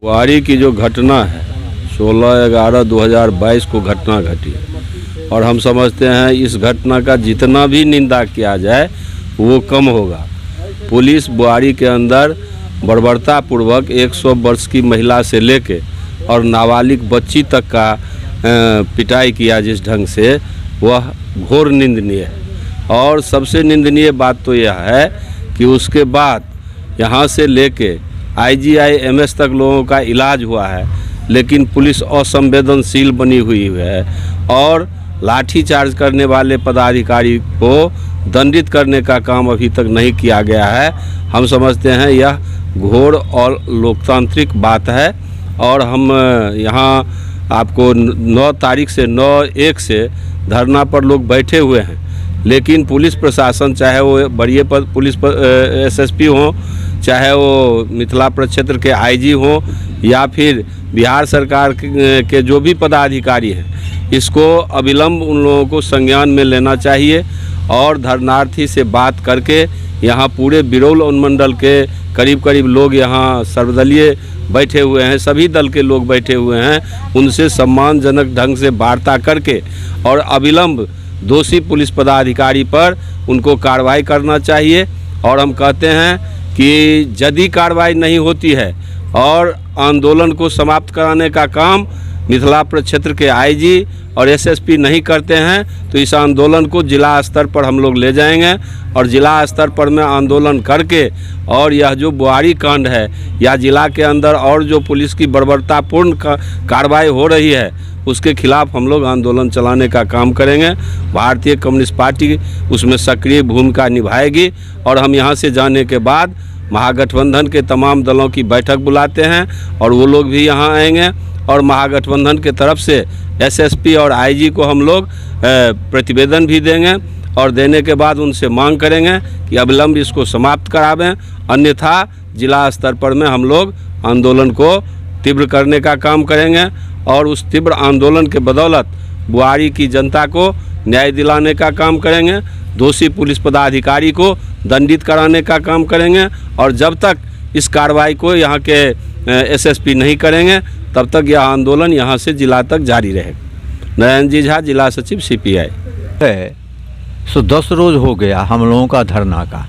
बुआरी की जो घटना है 16/11/2022 को घटना घटी और हम समझते हैं इस घटना का जितना भी निंदा किया जाए वो कम होगा। पुलिस बुआरी के अंदर बर्बरतापूर्वक 100 वर्ष की महिला से लेके और नाबालिग बच्ची तक का पिटाई किया जिस ढंग से, वह घोर निंदनीय है। और सबसे निंदनीय बात तो यह है कि उसके बाद यहाँ से लेके IGI MS तक लोगों का इलाज हुआ है, लेकिन पुलिस असंवेदनशील बनी हुई है और लाठीचार्ज करने वाले पदाधिकारी को दंडित करने का काम अभी तक नहीं किया गया है। हम समझते हैं यह घोर और लोकतांत्रिक बात है और हम यहाँ आपको 9 तारीख से 9/1 से धरना पर लोग बैठे हुए हैं, लेकिन पुलिस प्रशासन, चाहे वो वरीय पुलिस SSP हो, चाहे वो मिथिला प्रक्षेत्र के IG हो या फिर बिहार सरकार के जो भी पदाधिकारी हैं, इसको अविलंब उन लोगों को संज्ञान में लेना चाहिए और धरनार्थी से बात करके यहाँ पूरे बिरौल अनुमंडल के करीब लोग यहाँ सर्वदलीय बैठे हुए हैं, सभी दल के लोग बैठे हुए हैं, उनसे सम्मानजनक ढंग से वार्ता करके और अविलंब दोषी पुलिस पदाधिकारी पर उनको कार्रवाई करना चाहिए। और हम कहते हैं कि यदि कार्रवाई नहीं होती है और आंदोलन को समाप्त कराने का काम मिथिला प्रक्षेत्र के IG और SSP नहीं करते हैं तो इस आंदोलन को जिला स्तर पर हम लोग ले जाएंगे और जिला स्तर पर में आंदोलन करके और यह जो बुआरी कांड है या जिला के अंदर और जो पुलिस की बर्बरतापूर्ण कार्रवाई हो रही है उसके खिलाफ हम लोग आंदोलन चलाने का काम करेंगे। भारतीय कम्युनिस्ट पार्टी उसमें सक्रिय भूमिका निभाएगी और हम यहाँ से जाने के बाद महागठबंधन के तमाम दलों की बैठक बुलाते हैं और वो लोग भी यहाँ आएंगे और महागठबंधन के तरफ से SSP और IG को हम लोग प्रतिवेदन भी देंगे और देने के बाद उनसे मांग करेंगे कि अविलंब इसको समाप्त करावें, अन्यथा जिला स्तर पर में हम लोग आंदोलन को तीव्र करने का काम करेंगे और उस तीव्र आंदोलन के बदौलत बुआरी की जनता को न्याय दिलाने का काम करेंगे, दोषी पुलिस पदाधिकारी को दंडित कराने का काम करेंगे और जब तक इस कार्रवाई को यहाँ के SSP नहीं करेंगे तब तक यह आंदोलन यहाँ से जिला तक जारी रहेगा। नयन जी झा, जिला सचिव CPI है। 10 रोज़ हो गया हम लोगों का धरना का।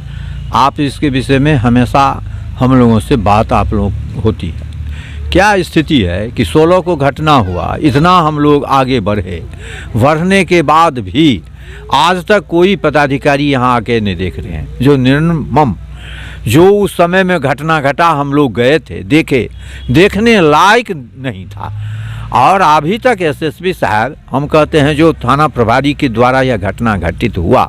आप इसके विषय में हमेशा हम लोगों से बात आप लोग होती है। क्या स्थिति है कि 16 को घटना हुआ, इतना हम लोग आगे बढ़ने के बाद भी आज तक कोई पदाधिकारी यहाँ आके नहीं देख रहे हैं। जो निर्मम जो उस समय में घटना घटा हम लोग गए थे, देखने लायक नहीं था और अभी तक SSP साहब, हम कहते हैं जो थाना प्रभारी के द्वारा यह घटना घटित हुआ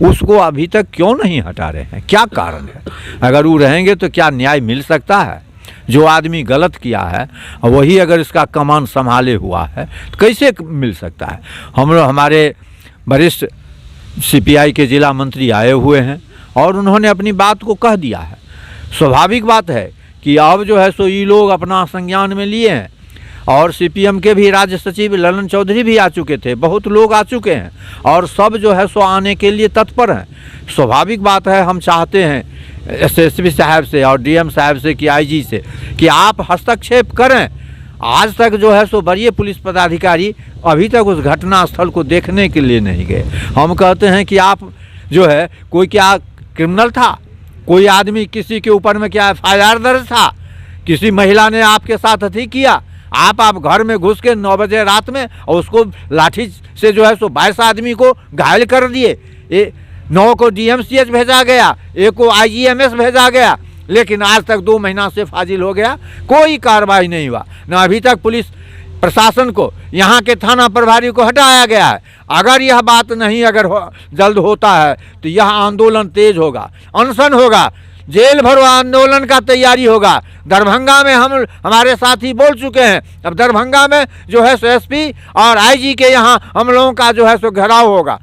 उसको अभी तक क्यों नहीं हटा रहे हैं? क्या कारण है? अगर वो रहेंगे तो क्या न्याय मिल सकता है? जो आदमी गलत किया है वही अगर इसका कमान संभाले हुआ है तो कैसे मिल सकता है? हमारे वरिष्ठ CPI के जिला मंत्री आए हुए हैं और उन्होंने अपनी बात को कह दिया है। स्वाभाविक बात है कि अब जो है सो ये लोग अपना संज्ञान में लिए हैं और CPM के भी राज्य सचिव ललन चौधरी भी आ चुके थे, बहुत लोग आ चुके हैं और सब जो है सो आने के लिए तत्पर हैं। स्वाभाविक बात है, हम चाहते हैं SSP साहब से और DM साहब से कि IG से कि आप हस्तक्षेप करें। आज तक जो है सो वरीय पुलिस पदाधिकारी अभी तक उस घटना स्थल को देखने के लिए नहीं गए। हम कहते हैं कि आप जो है, कोई क्या क्रिमिनल था? कोई आदमी किसी के ऊपर में क्या FIR दर्ज था? किसी महिला ने आपके साथ अति किया? आप घर में घुस के 9 बजे रात में और उसको लाठी से जो है सो 22 आदमी को घायल कर दिए। 9 को DMCH भेजा गया, 1 को IGMS भेजा गया, लेकिन आज तक 2 महीना से फाजिल हो गया, कोई कार्रवाई नहीं हुआ। न अभी तक पुलिस प्रशासन को, यहाँ के थाना प्रभारी को हटाया गया है। अगर यह बात नहीं जल्द होता है तो यह आंदोलन तेज होगा, अनशन होगा, जेल भरो आंदोलन का तैयारी होगा। दरभंगा में हमारे साथी बोल चुके हैं, अब दरभंगा में जो है सो SP और IG के यहाँ हम लोगों का जो है सो घेराव होगा।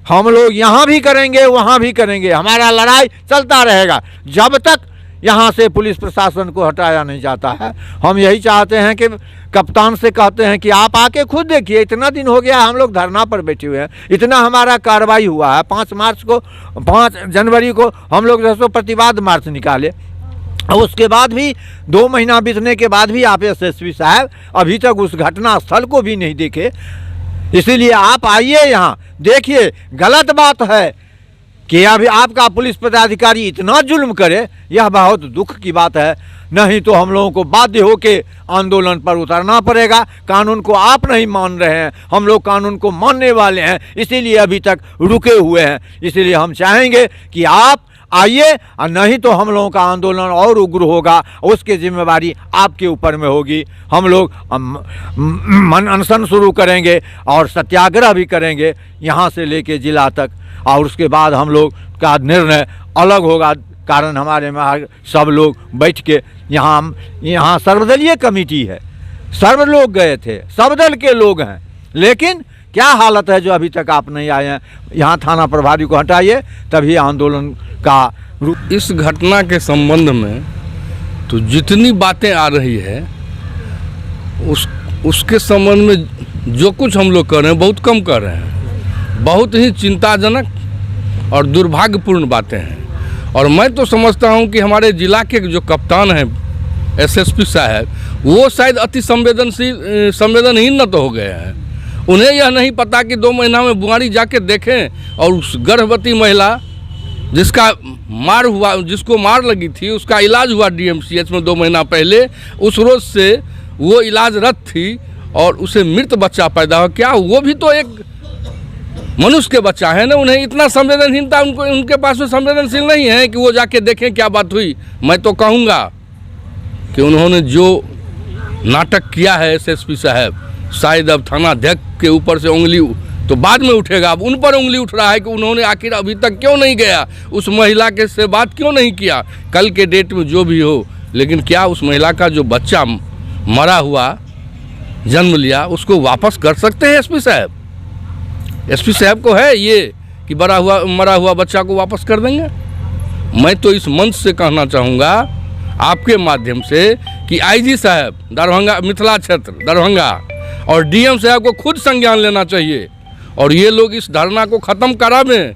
हम लोग यहाँ भी करेंगे, वहाँ भी करेंगे, हमारा लड़ाई चलता रहेगा जब तक यहाँ से पुलिस प्रशासन को हटाया नहीं जाता है। हम यही चाहते हैं कि कप्तान से कहते हैं कि आप आके खुद देखिए, इतना दिन हो गया हम लोग धरना पर बैठे हुए हैं, इतना हमारा कार्रवाई हुआ है। 5 जनवरी को हम लोग जो प्रतिवाद मार्च निकाले, और उसके बाद भी 2 महीना बीतने के बाद भी आप एसएसपी साहब अभी तक उस घटना स्थल को भी नहीं देखे। इसीलिए आप आइए यहाँ देखिए, गलत बात है कि अभी आपका पुलिस पदाधिकारी इतना जुल्म करे, यह बहुत दुख की बात है। नहीं तो हम लोगों को बाध्य होकर आंदोलन पर उतरना पड़ेगा। कानून को आप नहीं मान रहे हैं, हम लोग कानून को मानने वाले हैं, इसीलिए अभी तक रुके हुए हैं। इसीलिए हम चाहेंगे कि आप आइए, और नहीं तो हम लोगों का आंदोलन और उग्र होगा, उसकी जिम्मेवारी आपके ऊपर में होगी। हम लोग अनशन शुरू करेंगे और सत्याग्रह भी करेंगे यहाँ से लेके जिला तक, और उसके बाद हम लोग का निर्णय अलग होगा। कारण हमारे में सब लोग बैठ के यहाँ सर्वदलीय कमेटी है, सर्व लोग गए थे, सब दल के लोग हैं, लेकिन क्या हालत है जो अभी तक आप नहीं आए हैं। यहाँ थाना प्रभारी को हटाइए, तभी आंदोलन का इस घटना के संबंध में तो जितनी बातें आ रही है उसके संबंध में जो कुछ हम लोग कर रहे हैं बहुत कम कर रहे हैं। बहुत ही चिंताजनक और दुर्भाग्यपूर्ण बातें हैं। और मैं तो समझता हूं कि हमारे ज़िला के जो कप्तान हैं एसएसपी साहब, वो शायद अति संवेदनहीन न तो हो गए हैं। उन्हें यह नहीं पता कि 2 महीना में बुआरी जाके देखें और उस गर्भवती महिला जिसको मार लगी थी उसका इलाज हुआ डीएमसीएच में 2 महीना पहले। उस रोज़ से वो इलाजरत थी और उसे मृत बच्चा पैदा हो। क्या वो भी तो एक मनुष्य के बच्चा है ना? उन्हें इतना संवेदनहीनता उनके पास में संवेदनशील नहीं है कि वो जाके देखें क्या बात हुई। मैं तो कहूँगा कि उन्होंने जो नाटक किया है एसएसपी साहब, शायद अब थानाध्यक्ष के ऊपर से उंगली तो बाद में उठेगा, अब उन पर उंगली उठ रहा है कि उन्होंने आखिर अभी तक क्यों नहीं गया, उस महिला के से बात क्यों नहीं किया। कल के डेट में जो भी हो, लेकिन क्या उस महिला का जो बच्चा मरा हुआ जन्म लिया उसको वापस कर सकते हैं एसपी साहब? एसपी साहब को है ये कि मरा हुआ बच्चा को वापस कर देंगे? मैं तो इस मंच से कहना चाहूँगा आपके माध्यम से कि आईजी साहब दरभंगा, मिथिला क्षेत्र दरभंगा, और डीएम साहब को खुद संज्ञान लेना चाहिए और ये लोग इस धरना को ख़त्म करावें,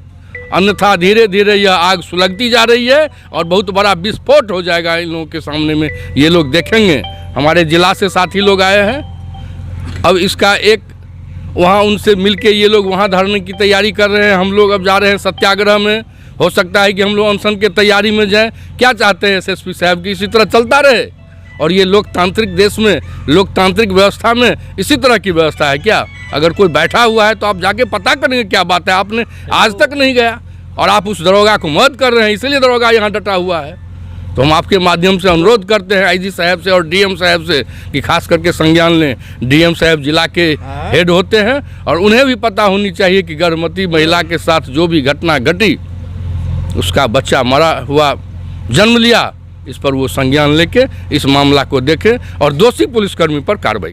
अन्यथा धीरे धीरे यह आग सुलगती जा रही है और बहुत बड़ा विस्फोट हो जाएगा इन लोगों के सामने में। ये लोग देखेंगे। हमारे ज़िला से साथी लोग आए हैं, अब इसका एक वहाँ उनसे मिलके ये लोग वहाँ धरने की तैयारी कर रहे हैं। हम लोग अब जा रहे हैं सत्याग्रह में। हो सकता है कि हम लोग अनशन की तैयारी में जाएं। क्या चाहते हैं एसएसपी साहब की इसी तरह चलता रहे? और ये लोकतांत्रिक देश में, लोकतांत्रिक व्यवस्था में इसी तरह की व्यवस्था है क्या? अगर कोई बैठा हुआ है तो आप जाके पता करेंगे क्या बात है। आपने आज तक नहीं गया और आप उस दरोगा को मदद कर रहे हैं, इसीलिए दरोगा यहाँ डटा हुआ है। तो हम आपके माध्यम से अनुरोध करते हैं आईजी साहब से और डीएम साहब से कि खास करके संज्ञान लें। डीएम साहब जिला के हेड होते हैं और उन्हें भी पता होनी चाहिए कि गर्भवती महिला के साथ जो भी घटना घटी, उसका बच्चा मरा हुआ जन्म लिया, इस पर वो संज्ञान लेके इस मामला को देखें और दोषी पुलिसकर्मी पर कार्रवाई